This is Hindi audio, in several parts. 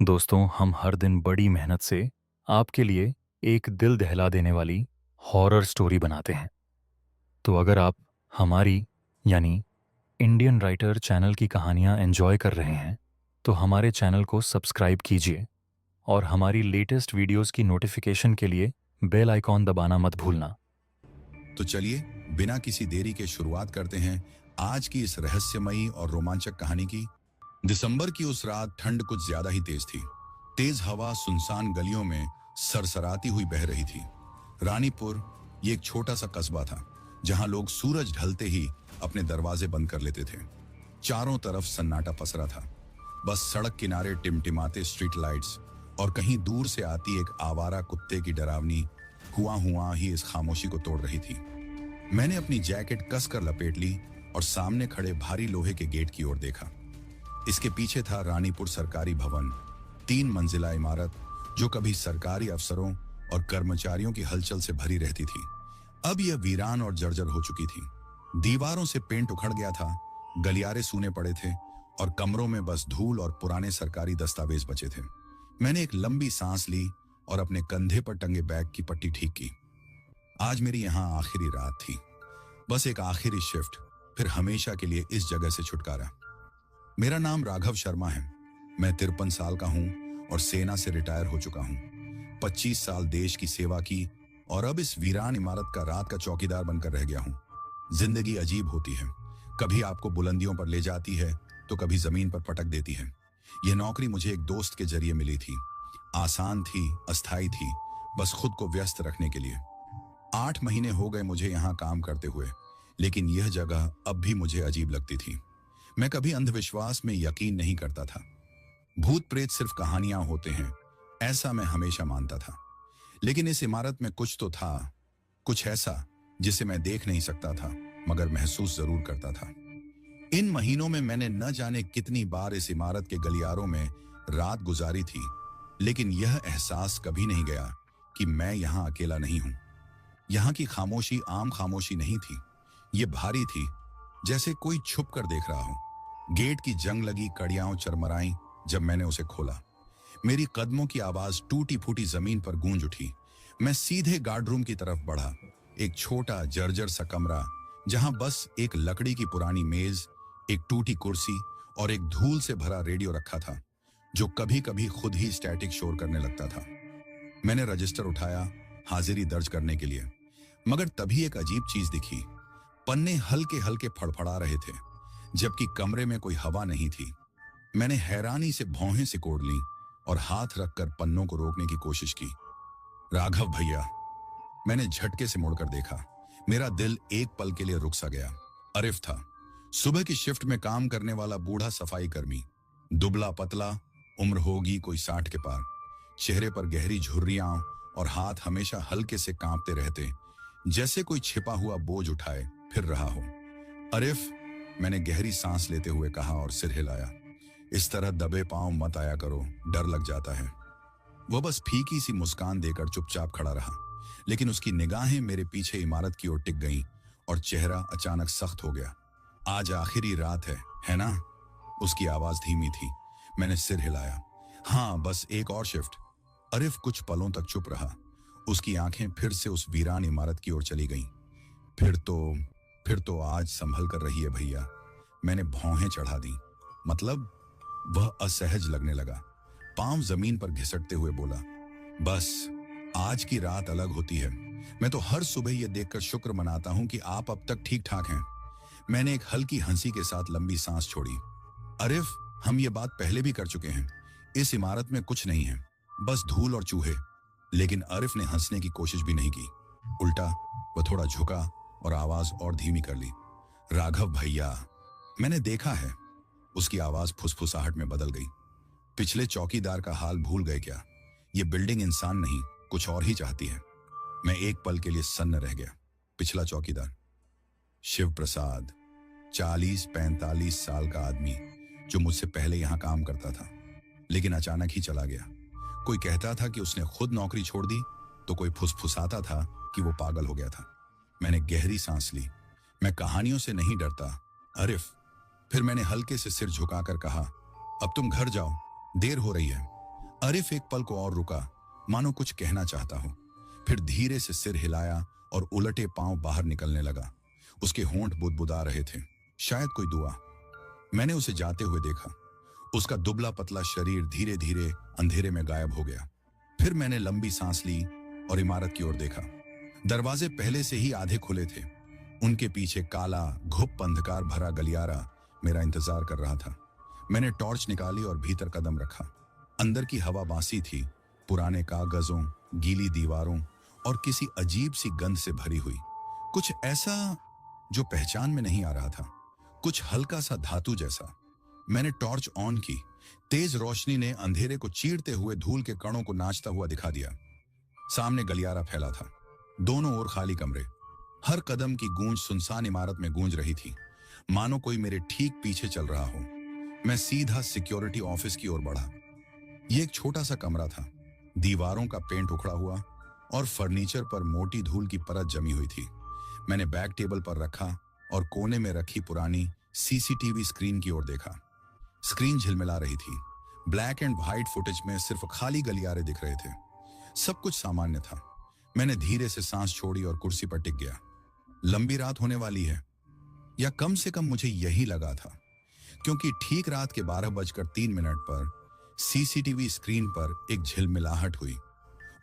दोस्तों, हम हर दिन बड़ी मेहनत से आपके लिए एक दिल दहला देने वाली हॉरर स्टोरी बनाते हैं। तो अगर आप हमारी यानी इंडियन राइटर चैनल की कहानियाँ एंजॉय कर रहे हैं, तो हमारे चैनल को सब्सक्राइब कीजिए और हमारी लेटेस्ट वीडियोस की नोटिफिकेशन के लिए बेल आइकॉन दबाना मत भूलना। तो चलिए बिना किसी देरी के शुरुआत करते हैं आज की इस रहस्यमयी और रोमांचक कहानी की। दिसंबर की उस रात ठंड कुछ ज्यादा ही तेज थी। तेज हवा सुनसान गलियों में सरसराती हुई बह रही थी। रानीपुर ये एक छोटा सा कस्बा था जहां लोग सूरज ढलते ही अपने दरवाजे बंद कर लेते थे। चारों तरफ सन्नाटा पसरा था। बस सड़क किनारे टिमटिमाते स्ट्रीट लाइट्स और कहीं दूर से आती एक आवारा कुत्ते की डरावनी हुआ ही इस खामोशी को तोड़ रही थी। मैंने अपनी जैकेट कसकर लपेट ली और सामने खड़े भारी लोहे के गेट की ओर देखा। इसके पीछे था रानीपुर सरकारी भवन, 3 मंजिला इमारत जो कभी सरकारी अफसरों और कर्मचारियों की हलचल से भरी रहती थी। अब यह वीरान और जर्जर हो चुकी थी। दीवारों से पेंट उखड़ गया था, गलियारे सूने पड़े थे और कमरों में बस धूल और पुराने सरकारी दस्तावेज बचे थे। मैंने एक लंबी सांस ली और अपने कंधे पर टंगे बैग की पट्टी ठीक की। आज मेरी यहाँ आखिरी रात थी, बस एक आखिरी शिफ्ट, फिर हमेशा के लिए इस जगह से छुटकारा। मेरा नाम राघव शर्मा है। मैं 53 साल का हूँ और सेना से रिटायर हो चुका हूँ। 25 साल देश की सेवा की और अब इस वीरान इमारत का रात का चौकीदार बनकर रह गया हूँ। जिंदगी अजीब होती है, कभी आपको बुलंदियों पर ले जाती है तो कभी जमीन पर पटक देती है। यह नौकरी मुझे एक दोस्त के जरिए मिली थी। आसान थी, अस्थाई थी, बस खुद को व्यस्त रखने के लिए। 8 महीने हो गए मुझे यहाँ काम करते हुए, लेकिन यह जगह अब भी मुझे अजीब लगती थी। मैं कभी अंधविश्वास में यकीन नहीं करता था। भूत प्रेत सिर्फ कहानियां होते हैं, ऐसा मैं हमेशा मानता था। लेकिन इस इमारत में कुछ तो था, कुछ ऐसा जिसे मैं देख नहीं सकता था मगर महसूस जरूर करता था। इन महीनों में मैंने न जाने कितनी बार इस इमारत के गलियारों में रात गुजारी थी, लेकिन यह एहसास कभी नहीं गया कि मैं यहाँ अकेला नहीं हूं। यहाँ की खामोशी आम खामोशी नहीं थी, ये भारी थी, जैसे कोई छुप कर देख रहा हो। गेट की जंग लगी कड़ियां चरमराई जब मैंने उसे खोला। मेरी कदमों की आवाज टूटी फूटी जमीन पर गूंज उठी। मैं सीधे गार्ड रूम की तरफ बढ़ा। एक छोटा जर्जर सा कमरा जहां बस एक लकड़ी की पुरानी मेज, एक टूटी कुर्सी और एक धूल से भरा रेडियो रखा था जो कभी कभी खुद ही स्टैटिक शोर करने लगता था। मैंने रजिस्टर उठाया हाजिरी दर्ज करने के लिए, मगर तभी एक अजीब चीज दिखी। पन्ने हल्के हल्के फड़फड़ा रहे थे जबकि कमरे में कोई हवा नहीं थी। मैंने हैरानी से भौहें सिकोड़ ली और हाथ रखकर पन्नों को रोकने की कोशिश की। राघव भैया, मैंने झटके से मुड़कर देखा। मेरा दिल एक पल के लिए रुक सा गया। अरिफ था, सुबह की शिफ्ट में काम करने वाला बूढ़ा सफाई कर्मी, दुबला पतला, उम्र होगी कोई 60 के पार। चेहरे पर गहरी झुर्रियां और हाथ हमेशा हल्के से कांपते रहते, जैसे कोई छिपा हुआ बोझ उठाए फिर रहा हो। अरिफ, मैंने गहरी सांस लेते हुए कहा और सिर हिलाया। इस तरह दबे पांव मत आया करो, डर लग जाता है। वह बस फीकी सी मुस्कान देकर चुपचाप खड़ा रहा, लेकिन उसकी निगाहें मेरे पीछे इमारत की ओर टिक गईं और चेहरा अचानक सख्त हो गया। आज आखिरी रात है ना? उसकी आवाज धीमी थी। मैंने सिर हिलाया। हाँ, बस एक और शिफ्ट। अरिफ कुछ पलों तक चुप रहा। उसकी आंखें फिर से उस वीरान इमारत की ओर चली गईं। फिर तो आज संभल कर रही है भैया। मैंने भौहें चढ़ा दी। मतलब? वह असहज लगने लगा। पांव जमीन पर घिसटते हुए बोला, बस आज की रात अलग होती है। मैं तो हर सुबह यह देखकर शुक्र मनाता हूं कि आप अब तक ठीक ठाक हैं। मैंने एक हल्की हंसी के साथ लंबी सांस छोड़ी। अरिफ, हम ये बात पहले भी कर चुके हैं। इस इमारत में कुछ नहीं है, बस धूल और चूहे। लेकिन अरिफ ने हंसने की कोशिश भी नहीं की। उल्टा वह थोड़ा झुका और आवाज और धीमी कर ली। राघव भैया, मैंने देखा है। उसकी आवाज फुसफुसाहट में बदल गई। पिछले चौकीदार का हाल भूल गए क्या? ये बिल्डिंग इंसान नहीं, कुछ और ही चाहती है। मैं एक पल के लिए सन्न रह गया। पिछला चौकीदार? शिव प्रसाद, 40-45 साल का आदमी जो मुझसे पहले यहां काम करता था, लेकिन अचानक ही चला गया। कोई कहता था कि उसने खुद नौकरी छोड़ दी, तो कोई फुसफुसाता था कि वो पागल हो गया था। मैंने गहरी सांस ली। मैं कहानियों से नहीं डरता, अरिफ। फिर मैंने हल्के से सिर झुकाकर कहा, अब तुम घर जाओ, देर हो रही है। आरिफ एक पल को और रुका, मानो कुछ कहना चाहता हो, फिर धीरे से सिर हिलाया और उलटे पांव बाहर निकलने लगा। उसके होंठ बुदबुदा रहे थे, शायद कोई दुआ। मैंने उसे जाते हुए देखा। उसका दुबला पतला शरीर धीरे धीरे अंधेरे में गायब हो गया। फिर मैंने लंबी सांस ली और इमारत की ओर देखा। दरवाजे पहले से ही आधे खुले थे। उनके पीछे काला घुप अंधकार भरा गलियारा मेरा इंतजार कर रहा था। मैंने टॉर्च निकाली और भीतर कदम रखा। अंदर की हवा बासी थी, पुराने कागजों, गीली दीवारों और किसी अजीब सी गंध से भरी हुई। कुछ ऐसा जो पहचान में नहीं आ रहा था, कुछ हल्का सा धातु जैसा। मैंने टॉर्च ऑन की। तेज रोशनी ने अंधेरे को चीरते हुए धूल के कणों को नाचता हुआ दिखा दिया। सामने गलियारा फैला था, दोनों ओर खाली कमरे। हर कदम की गूंज सुनसान इमारत में गूंज रही थी, मानो कोई मेरे ठीक पीछे चल रहा हो। मैं सीधा सिक्योरिटी ऑफिस की ओर बढ़ा। यह एक छोटा सा कमरा था। दीवारों का पेंट उखड़ा हुआ और फर्नीचर पर मोटी धूल की परत जमी हुई थी। मैंने बैग टेबल पर रखा और कोने में रखी पुरानी सीसीटीवी स्क्रीन की ओर देखा। स्क्रीन झिलमिला रही थी। ब्लैक एंड व्हाइट फुटेज में सिर्फ खाली गलियारे दिख रहे थे। सब कुछ सामान्य था। मैंने धीरे से सांस छोड़ी और कुर्सी पर टिक गया। लंबी रात होने वाली है, या कम से कम मुझे यही लगा था, क्योंकि ठीक रात के 12:03 पर सीसीटीवी स्क्रीन पर एक झिलमिलाहट हुई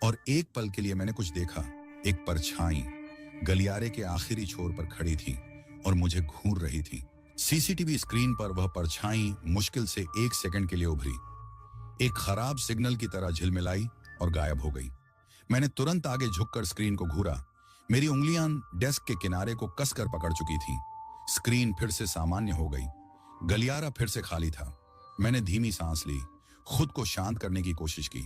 और एक पल के लिए मैंने कुछ देखा। एक परछाई गलियारे के आखिरी छोर पर खड़ी थी और मुझे घूर रही थी। सीसीटीवी स्क्रीन पर वह परछाई मुश्किल से 1 सेकंड के लिए उभरी, एक खराब सिग्नल की तरह झिलमिलाई और गायब हो गई। मैंने तुरंत आगे झुककर स्क्रीन को घूरा। मेरी उंगलियां डेस्क के किनारे को कसकर पकड़ चुकी थीं। स्क्रीन फिर से सामान्य हो गई। गलियारा फिर से खाली था। मैंने धीमी सांस ली, खुद को शांत करने की कोशिश की।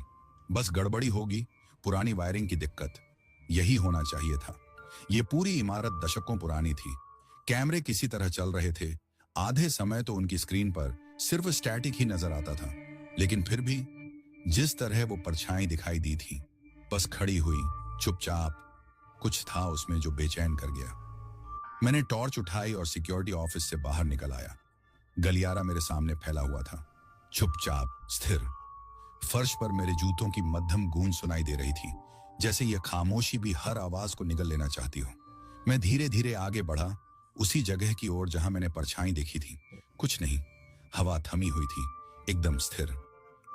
बस गड़बड़ी होगी, पुरानी वायरिंग की दिक्कत, यही होना चाहिए था। यह पूरी इमारत दशकों पुरानी थी। कैमरे किसी तरह चल रहे थे। आधे समय तो उनकी स्क्रीन पर सिर्फ स्टैटिक ही नजर आता था, लेकिन फिर भी जिस तरह वो परछाई दिखाई दी थी, बस खड़ी हुई चुपचाप, कुछ था उसमें जो बेचैन कर गया। मैंने टॉर्च उठाई और सिक्योरिटी ऑफिस से बाहर निकल आया। गलियारा मेरे सामने फैला हुआ था, चुपचाप स्थिर। फर्श पर मेरे जूतों की मध्यम गूंज सुनाई दे रही थी, जैसे यह खामोशी भी हर आवाज को निगल लेना चाहती हो। मैं धीरे धीरे आगे बढ़ा, उसी जगह की ओर जहां मैंने परछाई देखी थी। कुछ नहीं, हवा थमी हुई थी, एकदम स्थिर।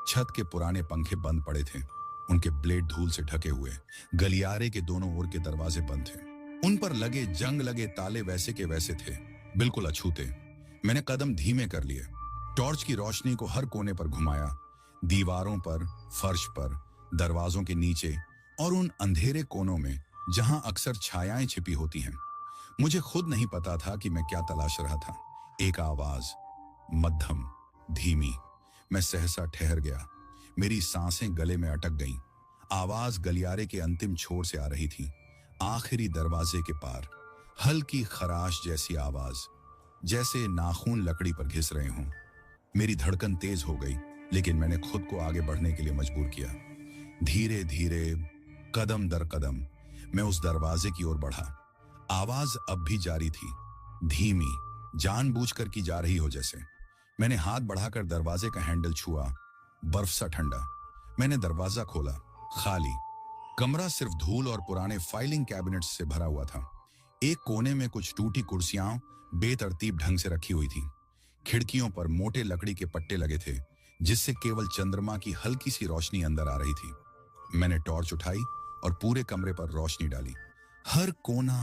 छत के पुराने पंखे बंद पड़े थे, उनके ब्लेड धूल से ढके हुए। गलियारे के दोनों ओर के दरवाजे बंद थे, उन पर लगे जंग लगे ताले वैसे के वैसे थे, बिल्कुल अछूते। मैंने कदम धीमे कर लिए, टॉर्च की रोशनी को हर कोने पर घुमाया। दीवारों पर, फर्श पर, दरवाजों के नीचे और उन अंधेरे कोनों में जहां अक्सर छायाएं छिपी होती हैं। मुझे खुद नहीं पता था कि मैं क्या तलाश रहा था। एक आवाज, मध्यम, धीमी। मैं सहसा ठहर गया। मेरी सांसें गले में अटक गईं। आवाज गलियारे के अंतिम छोर से आ रही थी, आखिरी दरवाजे के पार। हल्की खराश जैसी आवाज, जैसे नाखून लकड़ी पर घिस रहे हों। मेरी धड़कन तेज हो गई, लेकिन मैंने खुद को आगे बढ़ने के लिए मजबूर किया। धीरे धीरे, कदम दर कदम, मैं उस दरवाजे की ओर बढ़ा। आवाज अब भी जारी थी, धीमी, जानबूझकर की जा रही हो जैसे। मैंने हाथ बढ़ाकर दरवाजे का हैंडल छुआ, बर्फ सा ठंडा। मैंने दरवाजा खोला, खाली। कमरा सिर्फ धूल और पुराने फाइलिंग कैबिनेट्स से भरा हुआ था। एक कोने में कुछ टूटी कुर्सियां बेतरतीब ढंग से रखी हुई थीं। खिड़कियों पर मोटे लकड़ी के पट्टे लगे थे, जिससे केवल चंद्रमा की हल्की सी रोशनी अंदर आ रही थी। मैंने टॉर्च उठाई और पूरे कमरे पर रोशनी डाली। हर कोना,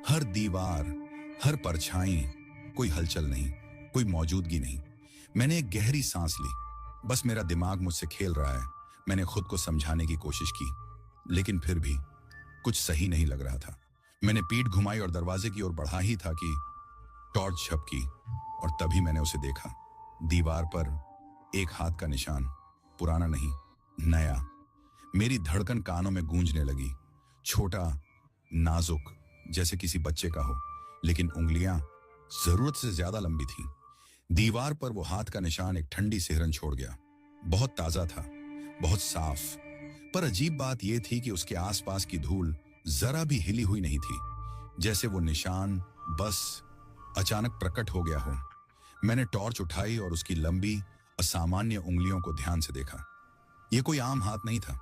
हर दीवार, हर परछाई, कोई हलचल नहीं, कोई मौजूदगी नहीं। मैंने एक गहरी सांस ली। बस मेरा दिमाग मुझसे खेल रहा है। मैंने खुद को समझाने की कोशिश की, लेकिन फिर भी कुछ सही नहीं लग रहा था। मैंने पीठ घुमाई और दरवाजे की ओर बढ़ा ही था कि टॉर्च झपकी, और तभी मैंने उसे देखा। दीवार पर एक हाथ का निशान, पुराना नहीं, नया। मेरी धड़कन कानों में गूंजने लगी। छोटा, नाजुक, जैसे किसी बच्चे का हो, लेकिन उंगलियां जरूरत से ज्यादा लंबी थीं। दीवार पर वो हाथ का निशान एक ठंडी सिहरन छोड़ गया। बहुत ताजा था, बहुत साफ। पर अजीब बात यह थी कि उसके आसपास की धूल जरा भी हिली हुई नहीं थी, जैसे वो निशान बस अचानक प्रकट हो गया हो। मैंने टॉर्च उठाई और उसकी लंबी, असामान्य उंगलियों को ध्यान से देखा। ये कोई आम हाथ नहीं था।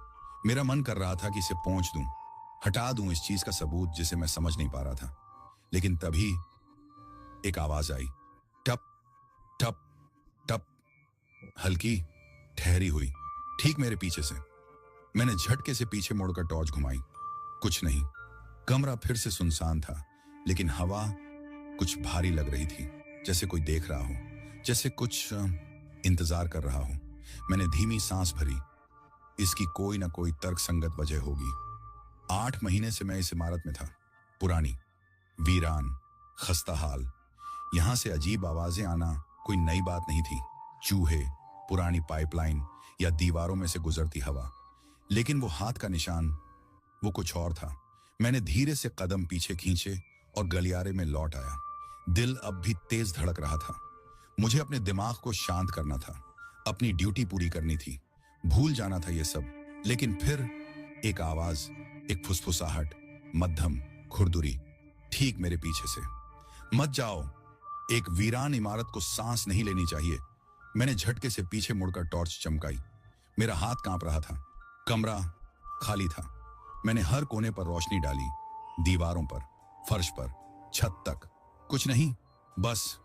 मेरा मन कर रहा था कि इसे पोंछ दूं, हटा दूं इस चीज का सबूत जिसे मैं समझ नहीं पा रहा था। लेकिन तभी एक आवाज आई, टप टप टप, हल्की, ठहरी हुई, ठीक मेरे पीछे से। मैंने झटके से पीछे मुड़कर टॉर्च घुमाई। कुछ नहीं। कमरा फिर से सुनसान था, लेकिन हवा कुछ भारी लग रही थी, जैसे कोई देख रहा हो, जैसे कुछ इंतजार कर रहा हो। मैंने धीमी सांस भरी। इसकी कोई ना कोई तर्कसंगत वजह होगी। 8 महीने से मैं इस इमारत में था, पुरानी, वीरान, खस्ताहाल। यहां से अजीब आवाजें आना कोई नई बात नहीं थी। चूहे, पुरानी पाइपलाइन या दीवारों में से गुजरती हवा। लेकिन वो हाथ का निशान, वो कुछ और था। मैंने धीरे से कदम पीछे खींचे और गलियारे में लौट आया। दिल अब भी तेज धड़क रहा था। मुझे अपने दिमाग को शांत करना था, अपनी ड्यूटी पूरी करनी थी, भूल जाना था ये सब। लेकिन फिर एक आवाज, एक फुसफुसाहट, मध्यम, खुरदुरी, ठीक मेरे पीछे से। मत जाओ। एक वीरान इमारत को सांस नहीं लेनी चाहिए। मैंने झटके से पीछे मुड़कर टॉर्च चमकाई। मेरा हाथ कांप रहा था। कमरा खाली था। मैंने हर कोने पर रोशनी डाली, दीवारों पर, फर्श पर, छत तक। कुछ नहीं, बस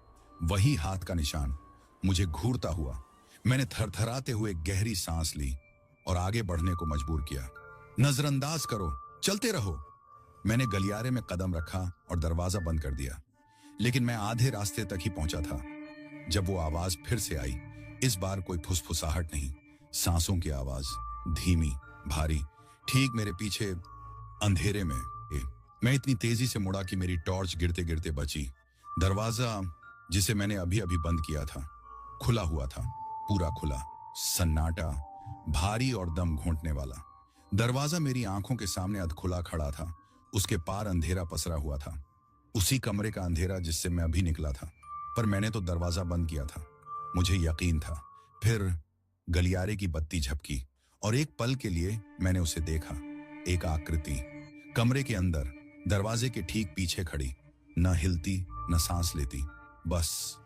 वही हाथ का निशान मुझे घूरता हुआ। मैंने थरथराते हुए गहरी सांस ली और आगे बढ़ने को मजबूर किया। नजरअंदाज करो, चलते रहो। मैंने गलियारे में कदम रखा और दरवाजा बंद कर दिया। लेकिन मैं आधे रास्ते तक ही पहुंचा था जब वो आवाज फिर से आई। इस बार कोई फुसफुसाहट नहीं, सांसों की आवाज, धीमी, भारी, ठीक मेरे पीछे, अंधेरे में। मैं इतनी तेजी से मुड़ा कि मेरी टॉर्च गिरते गिरते बची। दरवाजा, जिसे मैंने अभी अभी बंद किया था, खुला हुआ था, पूरा खुला, सन्नाटा, भारी और दम घोंटने वाला। दरवाजा मेरी आंखों के सामने अधखुला खड़ा था। उसके पार अंधेरा पसरा हुआ था, उसी कमरे का अंधेरा जिससे मैं अभी निकला था। पर मैंने तो दरवाजा बंद किया था, मुझे यकीन था। फिर गलियारे की बत्ती झपकी और एक पल के लिए मैंने उसे देखा। एक आकृति कमरे के अंदर, दरवाजे के ठीक पीछे खड़ी, न हिलती न सांस लेती, बस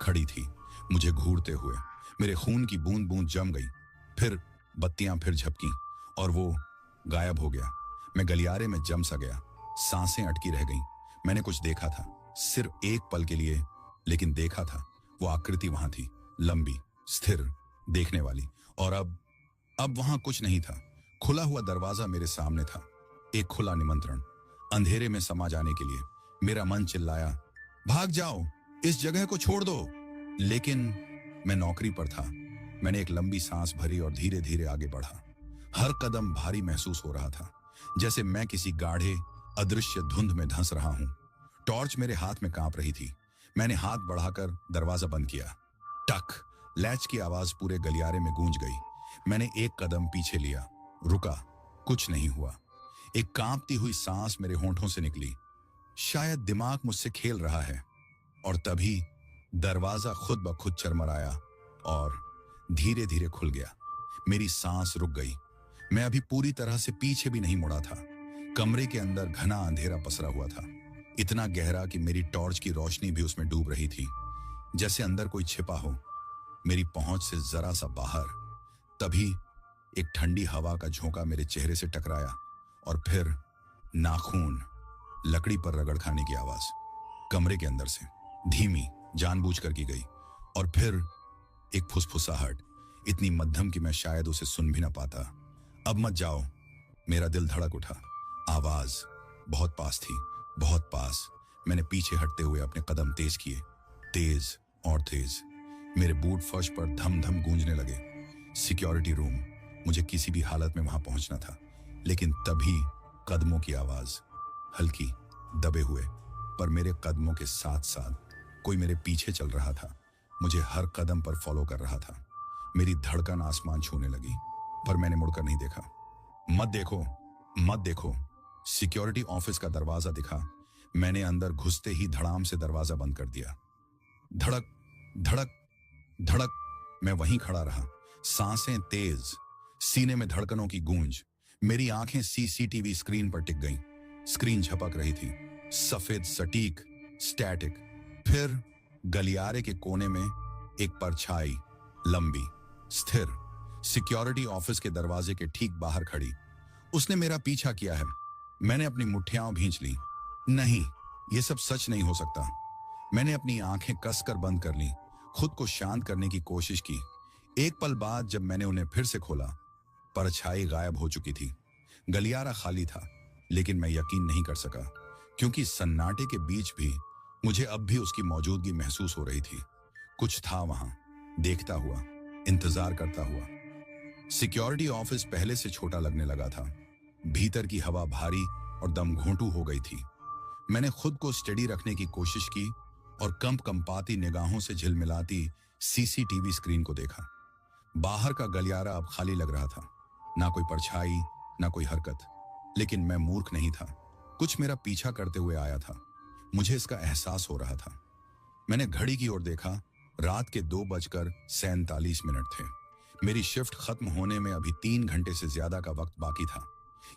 खड़ी थी, मुझे घूरते हुए। मेरे खून की बूंद बूंद जम गई। फिर बत्तियां फिर झपकी और वो गायब हो गया। मैं गलियारे में जम सा गया, सांसें अटकी रह गईं। मैंने कुछ देखा था, सिर्फ एक पल के लिए, लेकिन देखा था। वो आकृति वहां थी, लंबी, स्थिर, देखने वाली। और अब वहां कुछ नहीं था। खुला हुआ दरवाजा मेरे सामने था, एक खुला निमंत्रण अंधेरे में समा जाने के लिए। मेरा मन चिल्लाया, भाग जाओ, इस जगह को छोड़ दो। लेकिन मैं नौकरी पर था। मैंने एक लंबी सांस भरी और धीरे धीरे आगे बढ़ा। हर कदम भारी महसूस हो रहा था, जैसे मैं किसी गाढ़े अदृश्य धुंध में धंस रहा हूं। टॉर्च मेरे हाथ में कांप रही थी। मैंने हाथ बढ़ाकर दरवाजा बंद किया। टक, लैच की आवाज पूरे गलियारे में गूंज गई। मैंने एक कदम पीछे लिया, रुका, कुछ नहीं हुआ। एक कांपती हुई सांस मेरे होंठों से निकली। शायद दिमाग मुझसे खेल रहा है। और तभी दरवाजा खुद ब खुद चरमराया और धीरे धीरे खुल गया। मेरी सांस रुक गई। मैं अभी पूरी तरह से पीछे भी नहीं मुड़ा था। कमरे के अंदर घना अंधेरा पसरा हुआ था, इतना गहरा कि मेरी टॉर्च की रोशनी भी उसमें डूब रही थी, जैसे अंदर कोई छिपा हो, मेरी पहुंच से जरा सा बाहर। तभी एक ठंडी हवा का झोंका मेरे चेहरे से टकराया और फिर नाखून, लकड़ी पर रगड़ खाने की आवाज कमरे के अंदर से, धीमी, जानबूझकर की गई। और फिर एक फुसफुसाहट, इतनी मध्यम कि मैं शायद उसे सुन भी ना पाता। अब मत जाओ। मेरा दिल धड़क उठा। आवाज बहुत पास थी, बहुत पास। मैंने पीछे हटते हुए अपने कदम तेज किए, तेज और तेज। मेरे बूट फर्श पर धम धम गूंजने लगे। सिक्योरिटी रूम, मुझे किसी भी हालत में वहां पहुंचना था। लेकिन तभी कदमों की आवाज, हल्की, दबे हुए, पर मेरे कदमों के साथ साथ कोई मेरे पीछे चल रहा था, मुझे हर कदम पर फॉलो कर रहा था। मेरी धड़कन आसमान छूने लगी, पर मैंने मुड़कर नहीं देखा। मत देखो, मत देखो। सिक्योरिटी ऑफिस का दरवाजा दिखा। मैंने अंदर घुसते ही धड़ाम से दरवाजा बंद कर दिया। धड़क, धड़क, धड़क। मैं वहीं खड़ा रहा, सांसें तेज, सीने में धड़कनों की गूंज। मेरी आंखें सीसीटीवी स्क्रीन पर टिक गईं। स्क्रीन झपक रही थी, सफेद, सटीक, स्टैटिक। फिर गलियारे के कोने में एक परछाई, लंबी, स्थिर, सिक्योरिटी ऑफिस के दरवाजे के ठीक बाहर खड़ी। उसने मेरा पीछा किया है। मैंने अपनी मुट्ठियां भींच ली। नहीं, ये सब सच नहीं हो सकता। मैंने अपनी आंखें कसकर बंद कर ली, खुद को शांत करने की कोशिश की। एक पल बाद जब मैंने उन्हें फिर से खोला, परछाई गायब हो चुकी थी। गलियारा खाली था, लेकिन मैं यकीन नहीं कर सका, क्योंकि सन्नाटे के बीच भी मुझे अब भी उसकी मौजूदगी महसूस हो रही थी। कुछ था वहां, देखता हुआ, इंतजार करता हुआ। सिक्योरिटी ऑफिस पहले से छोटा लगने लगा था। भीतर की हवा भारी और दम घोंटू हो गई थी। मैंने खुद को स्टेडी रखने की कोशिश की और कंपाती निगाहों से झिलमिलाती सीसीटीवी स्क्रीन को देखा। बाहर का गलियारा अब खाली लग रहा था, ना कोई परछाई, ना कोई हरकत। लेकिन मैं मूर्ख नहीं था। कुछ मेरा पीछा करते हुए आया था। मुझे इसका एहसास हो रहा था। मैंने घड़ी की ओर देखा। रात के 2:47 थे। मेरी शिफ्ट खत्म होने में अभी 3 घंटे से ज्यादा का वक्त बाकी था।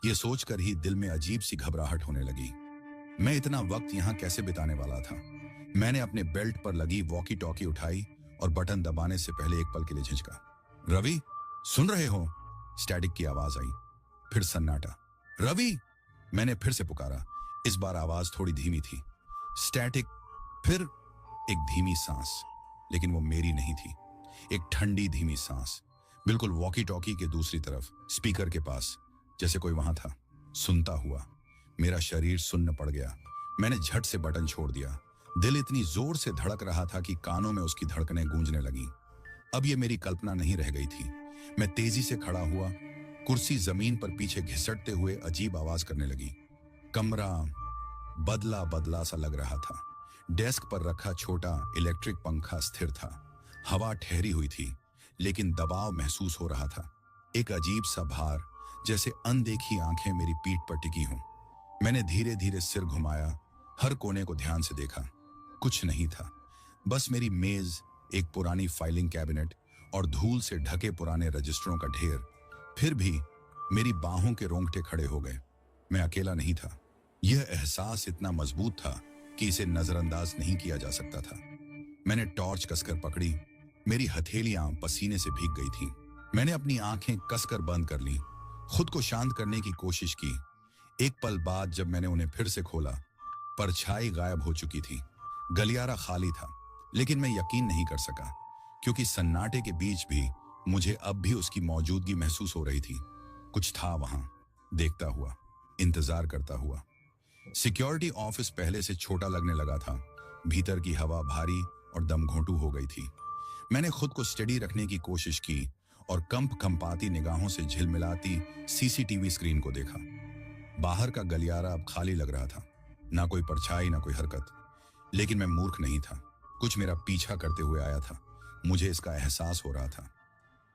यह सोचकर ही दिल में अजीब सी घबराहट होने लगी। मैं इतना वक्त यहां कैसे बिताने वाला था। मैंने अपने बेल्ट पर लगी वॉकी टॉकी उठाई और बटन दबाने से पहले एक पल के लिए झिझका। रवि, सुन रहे हो? स्टैटिक की आवाज आई। फिर सन्नाटा। रवि, मैंने फिर से पुकारा। इस बार आवाज थोड़ी धीमी थी। स्टैटिक। फिर एक धीमी सांस, लेकिन वो मेरी नहीं थी। एक ठंडी धीमी सांस, बिल्कुल वॉकी टॉकी के दूसरी तरफ, स्पीकर के पास, जैसे कोई वहां था, सुनता हुआ। मेरा शरीर सुन्न पड़ गया। मैंने झट से बटन छोड़ दिया। दिल इतनी जोर से धड़क रहा था कि कानों में उसकी धड़कनें गूंजने लगी। अब ये मेरी कल्पना नहीं रह गई थी। मैं तेजी से खड़ा हुआ। कुर्सी जमीन पर पीछे घिसटते हुए अजीब आवाज करने लगी। कमरा बदला बदला सा लग रहा था। डेस्क पर रखा छोटा इलेक्ट्रिक पंखा स्थिर था। हवा ठहरी हुई थी, लेकिन दबाव महसूस हो रहा था। एक अजीब सा भार, जैसे अनदेखी आंखें मेरी पीठ पर टिकी हों। मैंने धीरे धीरे सिर घुमाया, हर कोने को ध्यान से देखा। कुछ नहीं था, बस मेरी मेज, एक पुरानी फाइलिंग कैबिनेट और धूल से ढके पुराने रजिस्टरों का ढेर। फिर भी मेरी बाहों के रोंगटे खड़े हो गए। मैं अकेला नहीं था। यह एहसास इतना मजबूत था कि इसे नजरअंदाज नहीं किया जा सकता था। मैंने टॉर्च कसकर पकड़ी। मेरी हथेलियां पसीने से भीग गई थीं। मैंने अपनी आंखें कसकर बंद कर लीं, खुद को शांत करने की कोशिश की। एक पल बाद जब मैंने उन्हें फिर से खोला, परछाई गायब हो चुकी थी। गलियारा खाली था, लेकिन मैं यकीन नहीं कर सका, क्योंकि सन्नाटे के बीच भी मुझे अब भी उसकी मौजूदगी महसूस हो रही थी। कुछ था वहां, देखता हुआ, इंतजार करता हुआ। सिक्योरिटी ऑफिस पहले से छोटा लगने लगा था। भीतर की हवा भारी और दम घोंटू हो गई थी। मैंने खुद को स्टेडी रखने की कोशिश की और कंपाती निगाहों से झिलमिलाती सीसीटीवी स्क्रीन को देखा। बाहर का गलियारा अब खाली लग रहा था, ना कोई परछाई, ना कोई हरकत। लेकिन मैं मूर्ख नहीं था। कुछ मेरा पीछा करते हुए आया था। मुझे इसका एहसास हो रहा था।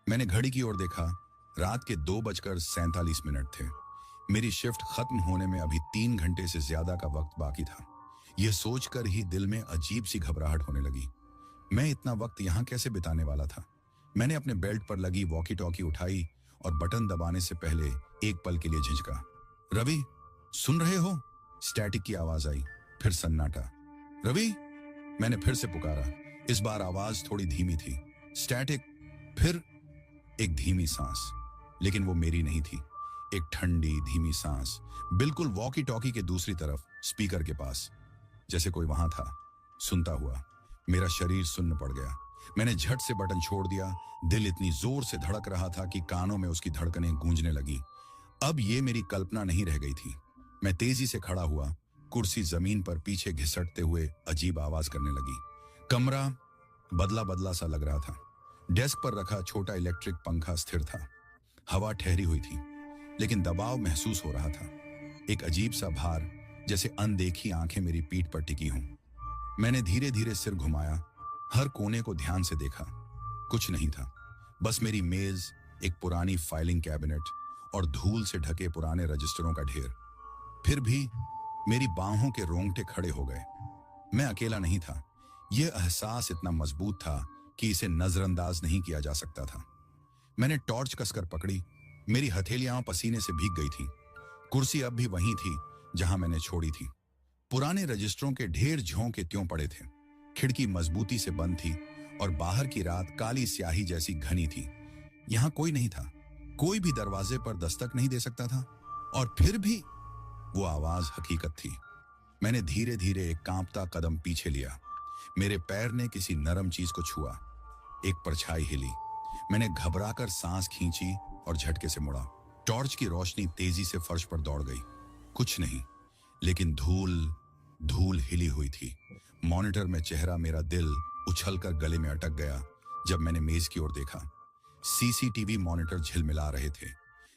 मैंने घड़ी की ओर देखा। रात के 2:47 थे। मेरी शिफ्ट खत्म होने में अभी 3 घंटे से ज्यादा का वक्त बाकी था। यह सोचकर ही दिल में अजीब सी घबराहट होने लगी। मैं इतना वक्त यहां कैसे बिताने वाला था। मैंने अपने बेल्ट पर लगी वॉकी टॉकी उठाई और बटन दबाने से पहले एक पल के लिए झिझका। रवि, सुन रहे हो? स्टैटिक की आवाज आई। फिर सन्नाटा। रवि, मैंने फिर से पुकारा। इस बार आवाज थोड़ी धीमी थी। स्टैटिक। फिर एक धीमी सांस, लेकिन वो मेरी नहीं थी। एक ठंडी धीमी सांस, बिल्कुल वॉकी टॉकी के दूसरी तरफ, स्पीकर के पास, जैसे कोई वहां था, सुनता हुआ। मेरा शरीर सुन्न पड़ गया। मैंने झट से बटन छोड़ दिया। दिल इतनी जोर से धड़क रहा था कि कानों में उसकी धड़कनें गूंजने लगी। अब ये मेरी कल्पना नहीं रह गई थी। मैं तेजी से खड़ा हुआ। कुर्सी जमीन पर पीछे घिसटते हुए अजीब आवाज करने लगी। कमरा बदला बदला सा लग रहा था। डेस्क पर रखा छोटा इलेक्ट्रिक पंखा स्थिर था। हवा ठहरी हुई थी, लेकिन दबाव महसूस हो रहा था। एक अजीब सा भार, जैसे अनदेखी आंखें मेरी पीठ पर टिकी हों। मैंने धीरे धीरे सिर घुमाया, हर कोने को ध्यान से देखा। कुछ नहीं था, बस मेरी मेज, एक पुरानी फाइलिंग कैबिनेट और धूल से ढके पुराने रजिस्टरों का ढेर। फिर भी मेरी बाहों के रोंगटे खड़े हो गए। मैं अकेला नहीं था। यह एहसास इतना मजबूत था कि इसे नजरअंदाज नहीं किया जा सकता था। मैंने टॉर्च कसकर पकड़ी। मेरी हथेलियां पसीने से भीग गई थी। कुर्सी अब भी वहीं थी जहां मैंने छोड़ी थी। पुराने रजिस्टरों के ढेर झोंके त्यों पड़े थे। खिड़की मजबूती से बंद थी और बाहर की रात काली स्याही जैसी घनी थी। यहाँ कोई नहीं था, कोई भी दरवाजे पर दस्तक नहीं दे सकता था, और फिर भी वो आवाज हकीकत थी। मैंने धीरे धीरे एक कांपता कदम पीछे लिया। मेरे पैर ने किसी नरम चीज को छुआ। एक परछाई हिली। मैंने घबराकर सांस खींची और झटके से मुड़ा। टॉर्च की रोशनी तेजी से फर्श पर दौड़ गई। कुछ नहीं, लेकिन धूल धूल हिली हुई थी। मॉनिटर में चेहरा, मेरा दिल उछलकर गले में अटक गया जब मैंने मेज की ओर देखा। सीसीटीवी मॉनिटर झिलमिला रहे थे।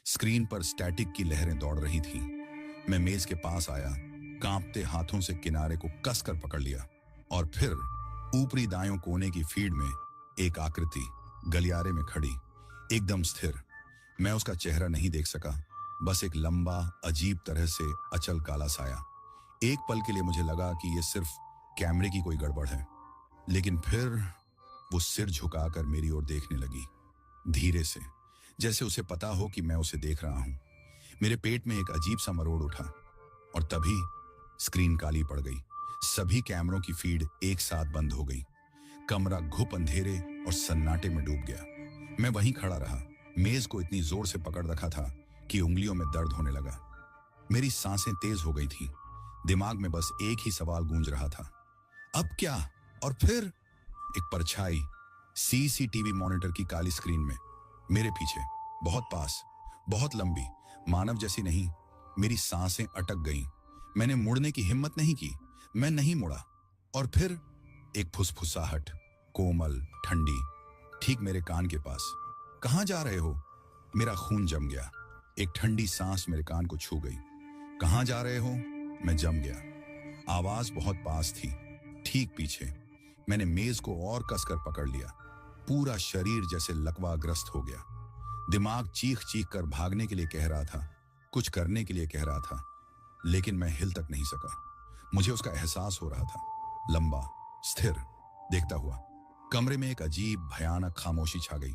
स्क्रीन पर स्टैटिक की लहरें दौड़ रही थीं। मैं मेज के पास आया, कांपते हाथों से किनारे को कसकर पकड़ लिया, और फिर ऊपरी दाएं कोने की फीड में एक आकृति गलियारे में खड़ी, एकदम स्थिर। मैं उसका चेहरा नहीं देख सका, बस एक लंबा, अजीब तरह से अचल काला साया। एक पल के लिए मुझे लगा कि यह सिर्फ कैमरे की कोई गड़बड़ है, लेकिन फिर वो सिर झुकाकर मेरी ओर देखने लगी, धीरे से, जैसे उसे पता हो कि मैं उसे देख रहा हूं। मेरे पेट में एक अजीब सा मरोड़ उठा, और तभी स्क्रीन काली पड़ गई। सभी कैमरों की फीड एक साथ बंद हो गई। कमरा घुप अंधेरे और सन्नाटे में डूब गया। मैं वहीं खड़ा रहा, मेज को इतनी जोर से पकड़ रखा था कि उंगलियों में दर्द होने लगा। मेरी सांसें तेज हो गई थीं। दिमाग में बस एक ही सवाल गूंज रहा था, अब क्या? और फिर एक परछाई सीसीटीवी मॉनिटर की काली स्क्रीन में, मेरे पीछे, बहुत पास, बहुत लंबी, मानव जैसी नहीं। मेरी सांसें अटक गईं। मैंने मुड़ने की हिम्मत नहीं की। मैं नहीं मुड़ा, और फिर एक फुसफुसाहट, कोमल, ठंडी, ठीक मेरे कान के पास। कहां जा रहे हो? मेरा खून जम गया। एक ठंडी सांस मेरे कान को छू गई। कहां जा रहे हो? मैं जम गया। आवाज बहुत पास थी, ठीक पीछे। मैंने मेज को और कसकर पकड़ लिया। पूरा शरीर जैसे लकवाग्रस्त हो गया। दिमाग चीख चीख कर भागने के लिए कह रहा था, कुछ करने के लिए कह रहा था, लेकिन मैं हिल तक नहीं सका। मुझे उसका एहसास हो रहा था, लंबा, स्थिर, देखता हुआ। कमरे में एक अजीब भयानक खामोशी छा गई।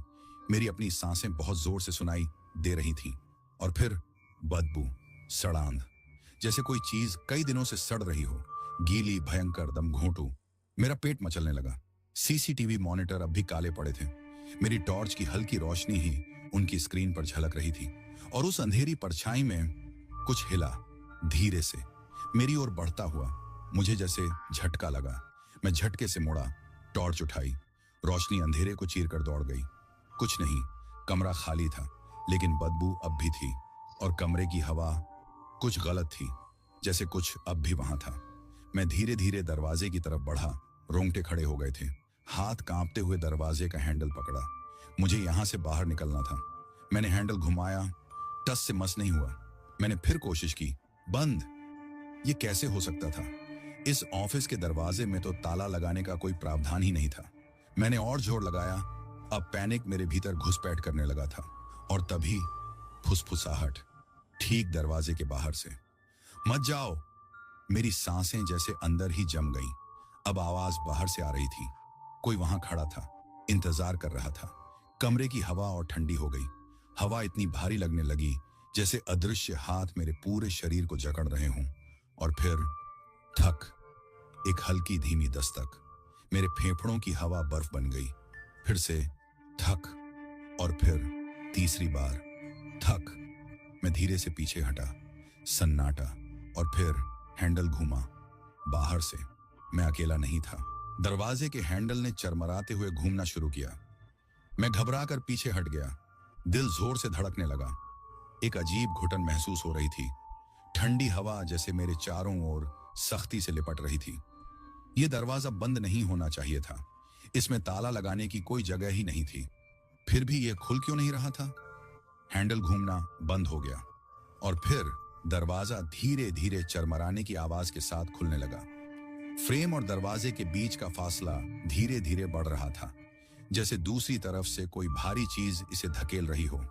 मेरी अपनी सांसें बहुत जोर से सुनाई दे रही थीं, और फिर बदबू, सड़ांध, जैसे कोई चीज कई दिनों से सड़ रही हो, गीली, भयंकर, दम घोंटू। मेरा पेट मचलने लगा। सीसीटीवी मॉनिटर अब भी काले पड़े थे। मेरी टॉर्च की हल्की रोशनी ही उनकी स्क्रीन पर झलक रही थी, और उस अंधेरी परछाई में कुछ हिला, धीरे से, मेरी ओर बढ़ता हुआ। मुझे जैसे झटका लगा। मैं झटके से मुड़ा, टॉर्च उठाई। रोशनी अंधेरे को चीरकर दौड़ गई। कुछ नहीं, कमरा खाली था, लेकिन बदबू अब भी थी, और कमरे की हवा कुछ गलत थी, जैसे कुछ अब भी वहां था। मैं धीरे धीरे दरवाजे की तरफ बढ़ा। रोंगटे खड़े हो गए थे। हाथ कांपते हुए दरवाजे का हैंडल पकड़ा। मुझे यहां से बाहर निकलना था। मैंने हैंडल घुमाया, टस से मस नहीं हुआ। मैंने फिर कोशिश की, बंद। ये कैसे हो सकता था? इस ऑफिस के दरवाजे में तो ताला लगाने का कोई प्रावधान ही नहीं था। मैंने और जोर लगाया। अब पैनिक मेरे भीतर घुसपैठ करने लगा था, और तभी फुसफुसाहट, ठीक दरवाजे के बाहर से, मत जाओ। मेरी सांसें जैसे अंदर ही जम गईं। अब आवाज बाहर से आ रही थी। कोई वहां खड़ा था, इंतजार कर रहा था। कमरे की हवा और ठंडी हो गई। हवा इतनी भारी लगने लगी जैसे अदृश्य हाथ मेरे पूरे शरीर को जकड़ रहे हों। और फिर ठक, एक हल्की धीमी दस्तक। मेरे फेफड़ों की हवा बर्फ बन गई। फिर से ठक, और फिर तीसरी बार ठक। मैं धीरे से पीछे हटा। सन्नाटा, और फिर हैंडल घूमा। बाहर से मैं अकेला नहीं था। दरवाजे के हैंडल ने चरमराते हुए घूमना शुरू किया। मैं घबराकर पीछे हट गया। दिल जोर से धड़कने लगा। एक अजीब घुटन महसूस हो रही थी। ठंडी हवा जैसे मेरे चारों ओर सख्ती से लिपट रही थी। यह दरवाजा बंद नहीं होना चाहिए था। इसमें ताला लगाने की कोई जगह ही नहीं थी। फिर भी यह खुल क्यों नहीं रहा था? हैंडल घूमना बंद हो गया, और फिर दरवाजा धीरे धीरे चरमराने की आवाज के साथ खुलने लगा। फ्रेम और दरवाजे के बीच का फासला धीरे धीरे बढ़ रहा था, जैसे दूसरी तरफ से कोई भारी चीज इसे धकेल रही हो,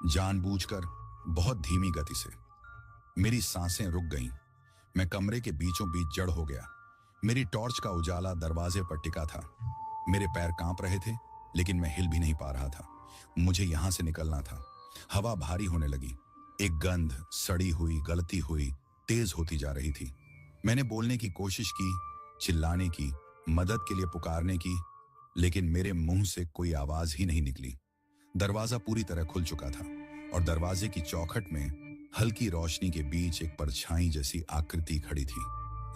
जानबूझकर, बहुत धीमी गति से। मेरी सांसें रुक गईं। मैं कमरे के बीचों बीच जड़ हो गया। मेरी टॉर्च का उजाला दरवाजे पर टिका था। मेरे पैर कांप रहे थे, लेकिन मैं हिल भी नहीं पा रहा था। मुझे यहां से निकलना था। हवा भारी होने लगी। एक गंध, सड़ी हुई, गलती हुई, तेज होती जा रही थी। मैंने बोलने की कोशिश की, चिल्लाने की, मदद के लिए पुकारने की, लेकिन मेरे मुंह से कोई आवाज ही नहीं निकली। दरवाजा पूरी तरह खुल चुका था और दरवाजे की चौखट में हल्की रोशनी के बीच एक परछाई जैसी आकृति खड़ी थी।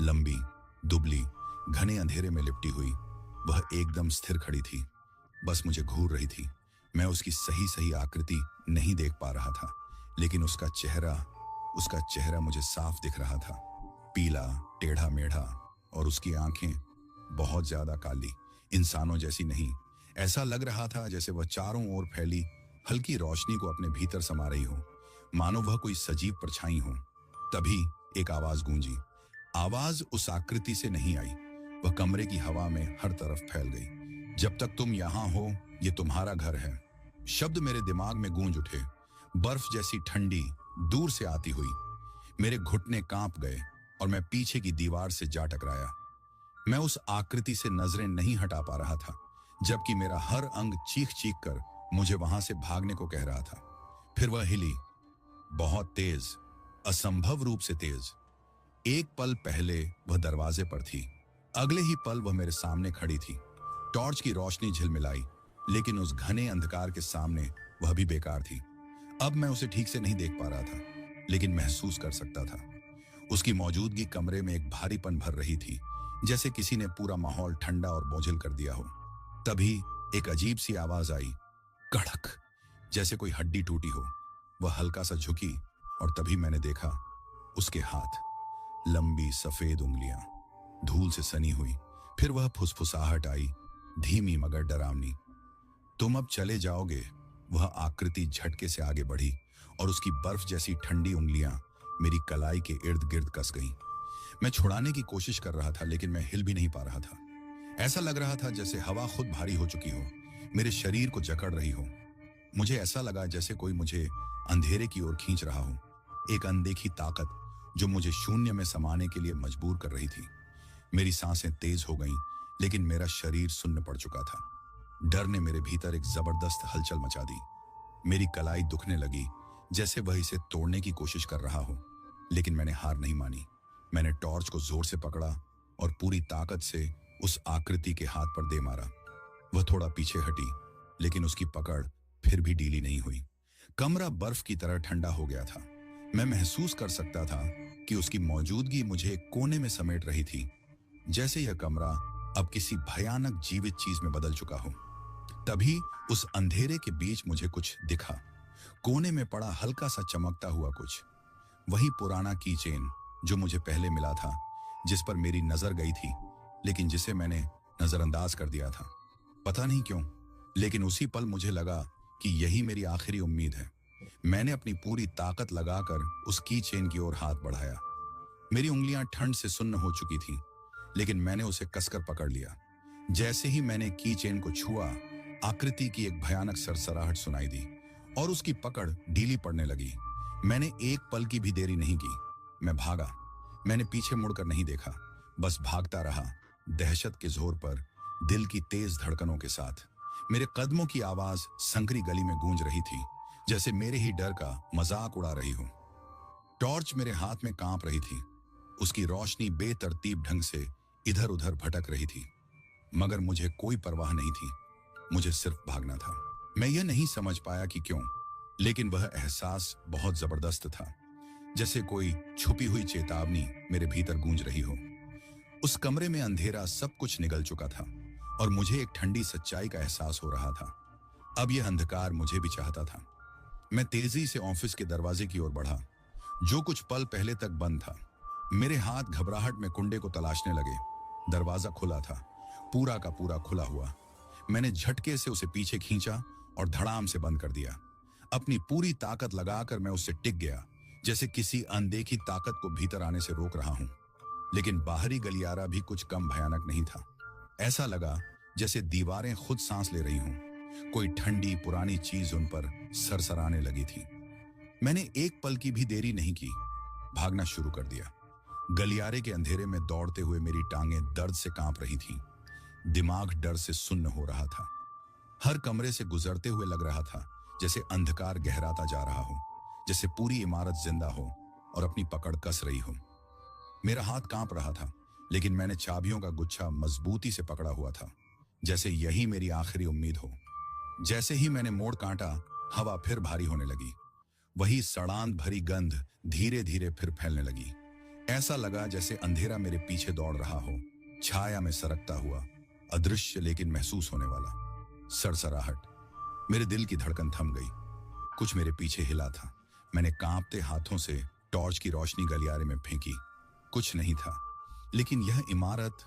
लंबी, दुबली, घने अंधेरे में लिपटी हुई वह एकदम स्थिर खड़ी थी, बस मुझे घूर रही थी। मैं उसकी सही सही आकृति नहीं देख पा रहा था, लेकिन उसका चेहरा मुझे साफ दिख रहा था। पीला, टेढ़ा मेढ़ा, और उसकी आंखें बहुत ज्यादा काली, इंसानों जैसी नहीं। ऐसा लग रहा था जैसे वह चारों ओर फैली हल्की रोशनी को अपने भीतर समा रही हो, मानो वह कोई सजीव परछाई हो। तभी एक आवाज गूंजी। आवाज उस आकृति से नहीं आई, वह कमरे की हवा में हर तरफ फैल गई। जब तक तुम यहां हो, ये तुम्हारा घर है। शब्द मेरे दिमाग में गूंज उठे, बर्फ जैसी ठंडी, दूर से आती हुई। मेरे घुटने कांप गए और मैं पीछे की दीवार से जा टकराया। मैं उस आकृति से नजरें नहीं हटा पा रहा था, जबकि मेरा हर अंग चीख चीख कर मुझे वहां से भागने को कह रहा था। फिर वह हिली, बहुत तेज, असंभव रूप से तेज। एक पल पहले वह दरवाजे पर थी, अगले ही पल वह मेरे सामने खड़ी थी। टॉर्च की रोशनी झिलमिलाई, लेकिन उस घने अंधकार के सामने वह भी बेकार थी। अब मैं उसे ठीक से नहीं देख पा रहा था, लेकिन महसूस कर सकता था। उसकी मौजूदगी कमरे में एक भारीपन भर रही थी, जैसे किसी ने पूरा माहौल ठंडा और बोझिल कर दिया हो। तभी एक अजीब सी आवाज आई, कड़क, जैसे कोई हड्डी टूटी हो। वह हल्का सा झुकी और तभी मैंने देखा उसके हाथ, लंबी सफेद उंगलियां, धूल से सनी हुई। फिर वह फुसफुसाहट आई, धीमी मगर डरावनी। तुम अब चले जाओगे। वह आकृति झटके से आगे बढ़ी और उसकी बर्फ जैसी ठंडी उंगलियां मेरी कलाई के इर्द गिर्द कस गईं। मैं छुड़ाने की कोशिश कर रहा था, लेकिन मैं हिल भी नहीं पा रहा था। ऐसा लग रहा था जैसे हवा खुद भारी हो चुकी हो, मेरे शरीर को जकड़ रही हो। मुझे ऐसा लगा जैसे कोई मुझे अंधेरे की ओर खींच रहा हो, एक अनदेखी ताकत जो मुझे शून्य में समाने के लिए मजबूर कर रही थी। मेरी सांसें तेज हो गईं, लेकिन मेरा शरीर सुन्न पड़ चुका था। डर ने मेरे भीतर एक जबरदस्त हलचल मचा दी। मेरी कलाई दुखने लगी, जैसे वह इसे तोड़ने की कोशिश कर रहा हो, लेकिन मैंने हार नहीं मानी। मैंने टॉर्च को जोर से पकड़ा और पूरी ताकत से उस आकृति के हाथ पर दे मारा। वह थोड़ा पीछे हटी, लेकिन उसकी पकड़ फिर भी ढीली नहीं हुई। कमरा बर्फ की तरह ठंडा हो गया था। मैं महसूस कर सकता था कि उसकी मौजूदगी मुझे एक कोने में समेट रही थी, जैसे यह कमरा अब किसी भयानक जीवित चीज में बदल चुका हो। तभी उस अंधेरे के बीच मुझे कुछ दिखा, कोने में पड़ा हल्का सा चमकता हुआ कुछ, वही पुराना की चेन जो मुझे पहले मिला था, जिस पर मेरी नजर गई थी, लेकिन जिसे मैंने नजरअंदाज कर दिया था। पता नहीं क्यों, लेकिन उसी पल मुझे लगा कि यही मेरी आखिरी उम्मीद है। मैंने अपनी पूरी ताकत लगाकर उस की चेन की ओर हाथ बढ़ाया। मेरी उंगलियां ठंड से सुन्न हो चुकी थीं, लेकिन मैंने उसे कसकर पकड़ लिया। जैसे ही मैंने की चेन को छुआ, आकृति की एक भयानक सरसराहट सुनाई दी और उसकी पकड़ ढीली पड़ने लगी। मैंने एक पल की भी देरी नहीं की। मैं भागा। मैंने पीछे मुड़कर नहीं देखा, बस भागता रहा, दहशत के जोर पर, दिल की तेज धड़कनों के साथ। मेरे कदमों की आवाज संकरी गली में गूंज रही थी, जैसे मेरे ही डर का मजाक उड़ा रही हो। टॉर्च मेरे हाथ में कांप रही थी, उसकी रोशनी बेतरतीब ढंग से इधर उधर भटक रही थी, मगर मुझे कोई परवाह नहीं थी। मुझे सिर्फ भागना था। मैं यह नहीं समझ पाया कि क्यों, लेकिन वह एहसास बहुत जबरदस्त था, जैसे कोई छुपी हुई चेतावनी मेरे भीतर गूंज रही हो। उस कमरे में अंधेरा सब कुछ निगल चुका था और मुझे एक ठंडी सच्चाई का एहसास हो रहा था। अब यह अंधकार मुझे भी चाहता था। मैं तेजी से ऑफिस के दरवाजे की ओर बढ़ा, जो कुछ पल पहले तक बंद था। मेरे हाथ घबराहट में कुंडे को तलाशने लगे। दरवाजा खुला था, पूरा का पूरा खुला हुआ। मैंने झटके से उसे पीछे खींचा और धड़ाम से बंद कर दिया। अपनी पूरी ताकत लगाकर मैं उससे टिक गया, जैसे किसी अनदेखी ताकत को भीतर आने से रोक रहा हूं। लेकिन बाहरी गलियारा भी कुछ कम भयानक नहीं था। ऐसा लगा जैसे दीवारें खुद सांस ले रही हों। कोई ठंडी पुरानी चीज उन पर सरसराने लगी थी। मैंने एक पल की भी देरी नहीं की, भागना शुरू कर दिया। गलियारे के अंधेरे में दौड़ते हुए मेरी टांगें दर्द से कांप रही थीं। दिमाग डर से सुन्न हो रहा था। हर कमरे से गुजरते हुए लग रहा था जैसे अंधकार गहराता जा रहा हो, जैसे पूरी इमारत जिंदा हो और अपनी पकड़ कस रही हो। मेरा हाथ कांप रहा था, लेकिन मैंने चाबियों का गुच्छा मजबूती से पकड़ा हुआ था, जैसे यही मेरी आखिरी उम्मीद हो। जैसे ही मैंने मोड़ काटा, हवा फिर भारी होने लगी। वही सड़ांध भरी गंध धीरे धीरे फिर फैलने लगी। ऐसा लगा जैसे अंधेरा मेरे पीछे दौड़ रहा हो, छाया में सरकता हुआ, अदृश्य लेकिन महसूस होने वाला। सरसराहट, मेरे दिल की धड़कन थम गई। कुछ मेरे पीछे हिला था। मैंने कांपते हाथों से टॉर्च की रोशनी गलियारे में फेंकी। कुछ नहीं था, लेकिन यह इमारत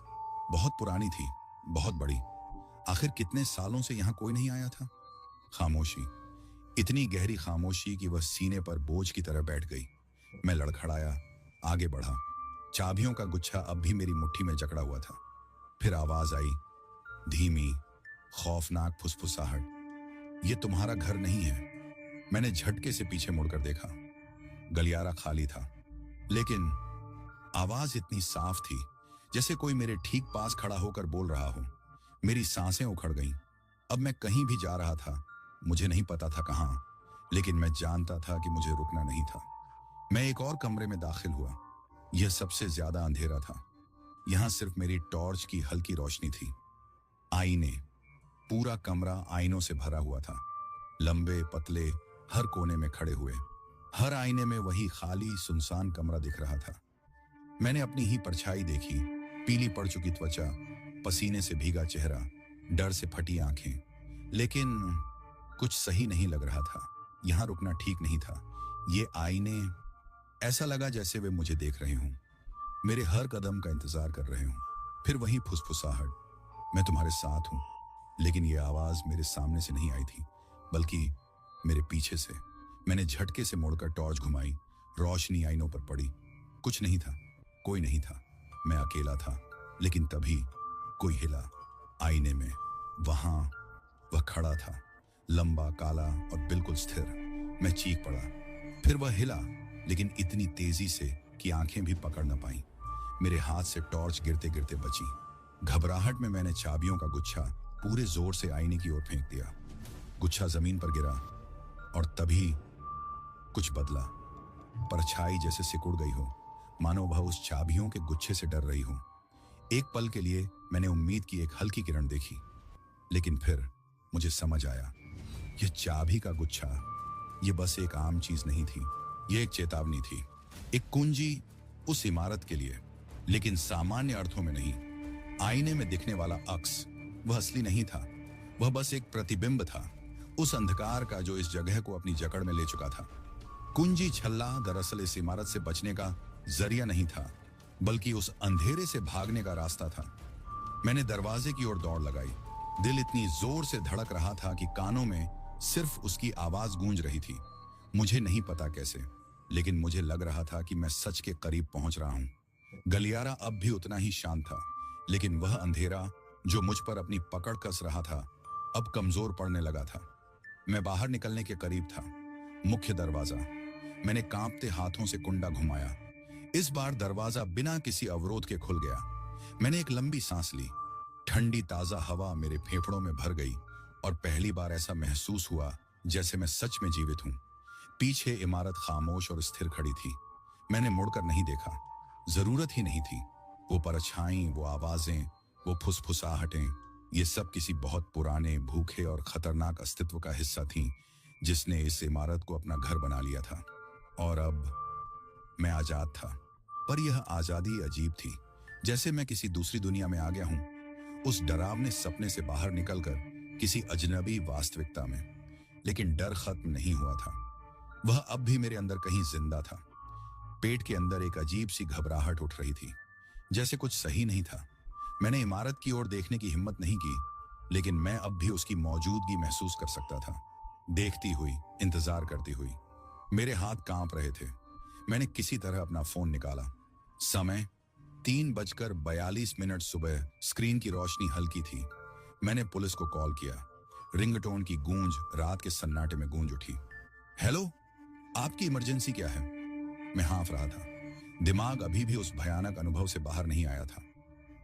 बहुत पुरानी थी, बहुत बड़ी। आखिर कितने सालों से यहां कोई नहीं आया था। खामोशी, इतनी गहरी खामोशी कि वह सीने पर बोझ की तरह बैठ गई। मैं लड़खड़ाया, आगे बढ़ा। चाबियों का गुच्छा अब भी मेरी मुट्ठी में जकड़ा हुआ था। फिर आवाज आई, धीमी, खौफनाक फुसफुसाहट। ये तुम्हारा घर नहीं है। मैंने झटके से पीछे मुड़कर देखा। गलियारा खाली था, लेकिन आवाज इतनी साफ थी जैसे कोई मेरे ठीक पास खड़ा होकर बोल रहा हो। मेरी सांसें उखड़ गईं। अब मैं कहीं भी जा रहा था, मुझे नहीं पता था कहां, लेकिन मैं जानता था कि मुझे रुकना नहीं था। मैं एक और कमरे में दाखिल हुआ। यह सबसे ज्यादा अंधेरा था। यहां सिर्फ मेरी टॉर्च की हल्की रोशनी थी। आईने, पूरा कमरा आईनों से भरा हुआ था, लंबे पतले, हर कोने में खड़े हुए। हर आईने में वही खाली सुनसान कमरा दिख रहा था। मैंने अपनी ही परछाई देखी, पीली पड़ चुकी त्वचा, पसीने से भीगा चेहरा, डर से फटी आंखें। लेकिन कुछ सही नहीं लग रहा था। यहां रुकना ठीक नहीं था। ये आईने, ऐसा लगा जैसे वे मुझे देख रहे हों, मेरे हर कदम का इंतजार कर रहे हों। फिर वही फुसफुसाहट, मैं तुम्हारे साथ हूं। लेकिन यह आवाज मेरे सामने से नहीं आई थी, बल्कि मेरे पीछे से। मैंने झटके से मुड़कर टॉर्च घुमाई। रोशनी आईनों पर पड़ी। कुछ नहीं था, कोई नहीं था। मैं अकेला था। लेकिन तभी कोई हिला। आईने में, वहां वह खड़ा था, लंबा, काला और बिल्कुल स्थिर। मैं चीख पड़ा। फिर वह हिला, लेकिन इतनी तेजी से कि आंखें भी पकड़ न पाईं। मेरे हाथ से टॉर्च गिरते गिरते बची। घबराहट में मैंने चाबियों का गुच्छा पूरे जोर से आईने की ओर फेंक दिया। गुच्छा जमीन पर गिरा और तभी कुछ बदला। परछाई जैसे सिकुड़ गई हो, मानो वह उस चाबियों के गुच्छे से डर रही हो। एक पल के लिए मैंने उम्मीद की एक हल्की किरण देखी, लेकिन फिर मुझे समझ आया, यह चाबी का गुच्छा, यह बस एक आम चीज नहीं थी। यह एक चेतावनी थी, एक कुंजी उस इमारत के लिए, लेकिन सामान्य अर्थों में नहीं। आईने में दिखने वाला अक्स, वह असली नहीं था। वह बस एक प्रतिबिंब था उस अंधकार का जो इस जगह को अपनी जकड़ में ले चुका था। कुंजी छल्ला दरअसल इस इमारत से बचने का जरिया नहीं था, बल्कि उस अंधेरे से भागने का रास्ता था। मैंने दरवाजे की ओर दौड़ लगाई। दिल इतनी जोर से धड़क रहा था कि कानों में सिर्फ उसकी आवाज गूंज रही थी। मुझे नहीं पता कैसे, लेकिन मुझे लग रहा था कि मैं सच के करीब पहुंच रहा हूं। गलियारा अब भी उतना ही शांत था, लेकिन वह अंधेरा जो मुझ पर अपनी पकड़ कस रहा था, अब कमजोर पड़ने लगा था। मैं बाहर निकलने के करीब था। मुख्य दरवाजा। मैंने कांपते हाथों से कुंडा घुमाया। इस बार दरवाजा बिना किसी अवरोध के खुल गया। मैंने एक लंबी सांस ली। ठंडी ताजा हवा मेरे फेफड़ों में भर गई और पहली बार ऐसा महसूस हुआ जैसे मैं सच में जीवित हूं। पीछे इमारत खामोश और स्थिर खड़ी थी। मैंने मुड़कर नहीं देखा, जरूरत ही नहीं थी। वो परछाई, वो आवाजें, वो फुसफुसाहटें, ये सब किसी बहुत पुराने, भूखे और खतरनाक अस्तित्व का हिस्सा थीं, जिसने इस इमारत को अपना घर बना लिया था। और अब मैं आजाद था, पर यह आजादी अजीब थी, जैसे मैं किसी दूसरी दुनिया में आ गया हूं, उस डरावने सपने से बाहर निकलकर किसी अजनबी वास्तविकता में। लेकिन डर खत्म नहीं हुआ था। वह अब भी मेरे अंदर कहीं जिंदा था। पेट के अंदर एक अजीब सी घबराहट उठ रही थी, जैसे कुछ सही नहीं था। मैंने इमारत की ओर देखने की हिम्मत नहीं की, लेकिन मैं अब भी उसकी मौजूदगी महसूस कर सकता था। देखती हुई, इंतजार करती हुई। मेरे हाथ कांप रहे थे। मैंने किसी तरह अपना फोन निकाला। समय 3:42 सुबह। स्क्रीन की रोशनी हल्की थी। मैंने पुलिस को कॉल किया। रिंगटोन की गूंज रात के सन्नाटे में गूंज उठी। हेलो, आपकी इमरजेंसी क्या है? मैं हाँफ रहा था। दिमाग अभी भी उस भयानक अनुभव से बाहर नहीं आया था।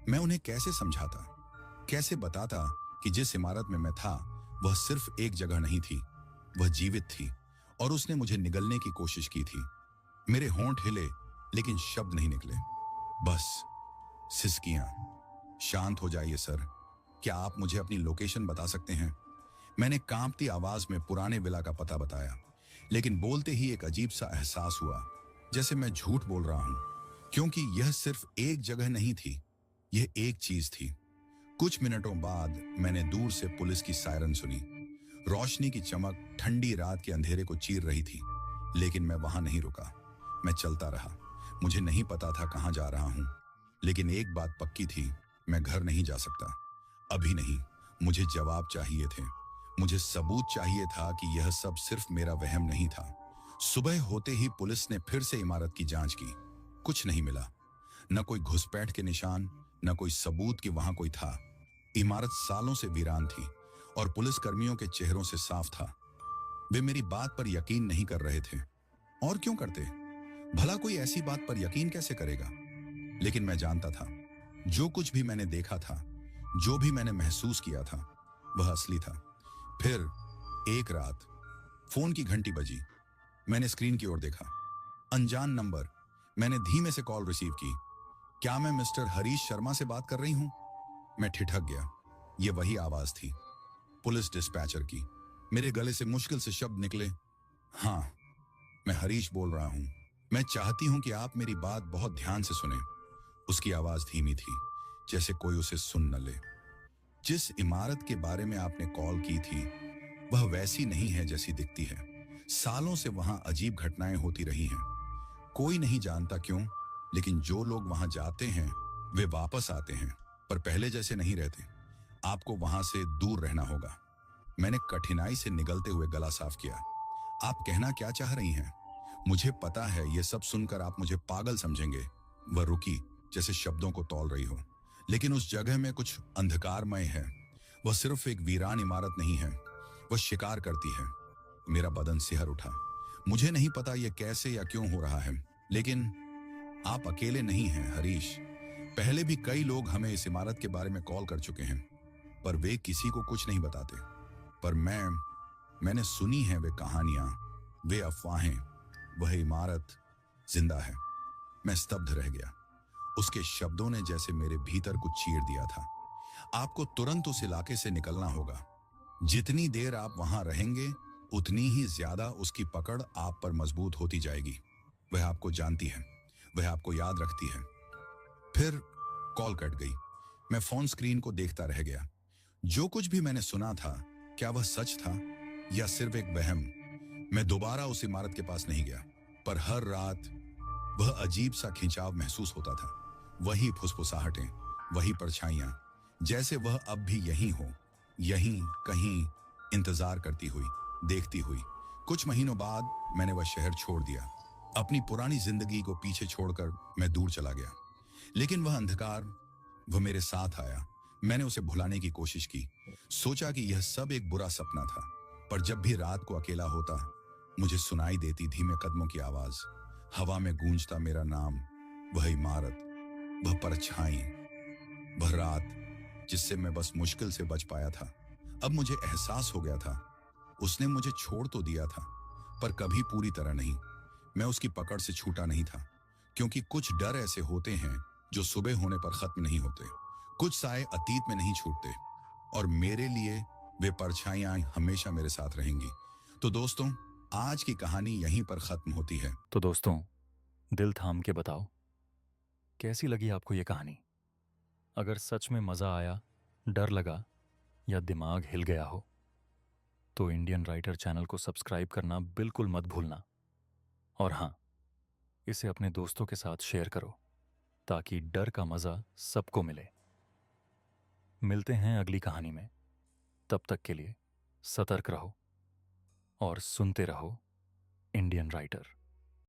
मैं उन्हें कैसे समझाता, कैसे बताता कि जिस इमारत में मैं था वह सिर्फ एक जगह नहीं थी, वह जीवित थी और उसने मुझे निगलने की कोशिश की थी। मेरे होंठ हिले, लेकिन शब्द नहीं निकले, बस सिसकियां। शांत हो जाइए सर, क्या आप मुझे अपनी लोकेशन बता सकते हैं? मैंने कांपती आवाज में पुराने विला का पता बताया, लेकिन बोलते ही एक अजीब सा एहसास हुआ, जैसे मैं झूठ बोल रहा हूं, क्योंकि यह सिर्फ एक जगह नहीं थी, यह एक चीज थी। कुछ मिनटों बाद मैंने दूर से पुलिस की सायरन सुनी। रोशनी की चमक ठंडी रात के अंधेरे को चीर रही थी, लेकिन मैं वहां नहीं रुका। मैं चलता रहा। मुझे नहीं पता था कहां जा रहा हूं, लेकिन एक बात पक्की थी, मैं घर नहीं जा सकता। अभी नहीं। मुझे जवाब चाहिए थे। मुझे सबूत चाहिए था कि यह सब सिर्फ मेरा वहम नहीं था। सुबह होते ही पुलिस ने फिर से इमारत की जांच की। कुछ नहीं मिला। न कोई घुसपैठ के निशान, न कोई सबूत कि वहां कोई था। इमारत सालों से वीरान थी और पुलिस कर्मियों के चेहरों से साफ था, वे मेरी बात पर यकीन नहीं कर रहे थे। और क्यों करते? भला कोई ऐसी बात पर यकीन कैसे करेगा? लेकिन मैं जानता था, जो कुछ भी मैंने देखा था, जो भी मैंने महसूस किया था, वह असली था। फिर एक रात फोन की घंटी बजी। मैंने स्क्रीन की ओर देखा। अनजान नंबर। मैंने धीमे से कॉल रिसीव की। क्या मैं मिस्टर हरीश शर्मा से बात कर रही हूं? मैं ठिठक गया। यह वही आवाज थी, पुलिस डिस्पैचर की। मेरे गले से मुश्किल से शब्द निकले। हाँ, मैं हरीश बोल रहा हूं। मैं चाहती हूं कि आप मेरी बात बहुत ध्यान से सुने। उसकी आवाज धीमी थी, जैसे कोई उसे सुन न ले। जिस इमारत के बारे में आपने कॉल की थी, वह वैसी नहीं है जैसी दिखती है। सालों से वहां अजीब घटनाएं होती रही हैं। कोई नहीं जानता क्यों, लेकिन जो लोग वहां जाते हैं वे वापस आते हैं, पर पहले जैसे नहीं रहते। आपको वहां से दूर रहना होगा। मैंने कठिनाई से निगलते हुए गला साफ किया। आप कहना क्या चाह रही हैं? मुझे पता है यह सब सुनकर आप मुझे पागल समझेंगे। वह रुकी, जैसे शब्दों को तौल रही हो। लेकिन उस जगह में कुछ अंधकारमय है। वह सिर्फ एक वीरान इमारत नहीं है, वह शिकार करती है। मेरा बदन सिहर उठा। मुझे नहीं पता यह कैसे या क्यों हो रहा है, लेकिन आप अकेले नहीं हैं हरीश। पहले भी कई लोग हमें इस इमारत के बारे में कॉल कर चुके हैं, पर वे किसी को कुछ नहीं बताते। पर मैंने सुनी है वे कहानियां, वे अफवाहें। वह इमारत जिंदा है। मैं स्तब्ध रह गया। उसके शब्दों ने जैसे मेरे भीतर कुछ चीर दिया था। आपको तुरंत उस इलाके से निकलना होगा। जितनी देर आप वहां रहेंगे, उतनी ही ज्यादा उसकी पकड़ आप पर मजबूत होती जाएगी। वह आपको जानती है, वह आपको याद रखती है। फिर कॉल कट गई। मैं फोन स्क्रीन को देखता रह गया। जो कुछ भी मैंने सुना था, क्या वह सच था या सिर्फ एक वहम? मैं दोबारा उस इमारत के पास नहीं गया, पर हर रात वह अजीब सा खिंचाव महसूस होता था। वही फुसफुसाहटें, वही परछाइयां, जैसे वह अब भी यहीं हो, यहीं कहीं इंतजार करती हुई, देखती हुई। कुछ महीनों बाद मैंने वह शहर छोड़ दिया। अपनी पुरानी जिंदगी को पीछे छोड़कर मैं दूर चला गया। लेकिन वह अंधकार, वह मेरे साथ आया। मैंने उसे भुलाने की कोशिश की। सोचा कि यह सब एक बुरा सपना था, पर जब भी रात को अकेला होता, मुझे सुनाई देती धीमे कदमों की आवाज। हवा में गूंजता मेरा नाम। वह इमारत, वह परछाई, वह रात जिससे मैं बस मुश्किल से बच पाया था। अब मुझे एहसास हो गया था, उसने मुझे छोड़ तो दिया था, पर कभी पूरी तरह नहीं। मैं उसकी पकड़ से छूटा नहीं था, क्योंकि कुछ डर ऐसे होते हैं जो सुबह होने पर खत्म नहीं होते। कुछ साए अतीत में नहीं छूटते, और मेरे लिए वे परछाइयां हमेशा मेरे साथ रहेंगी। तो दोस्तों, आज की कहानी यहीं पर खत्म होती है। तो दोस्तों, दिल थाम के बताओ, कैसी लगी आपको ये कहानी? अगर सच में मज़ा आया, डर लगा या दिमाग हिल गया हो, तो इंडियन राइटर चैनल को सब्सक्राइब करना बिल्कुल मत भूलना। और हाँ, इसे अपने दोस्तों के साथ शेयर करो, ताकि डर का मज़ा सबको मिले। मिलते हैं अगली कहानी में। तब तक के लिए सतर्क रहो और सुनते रहो इंडियन राइटर।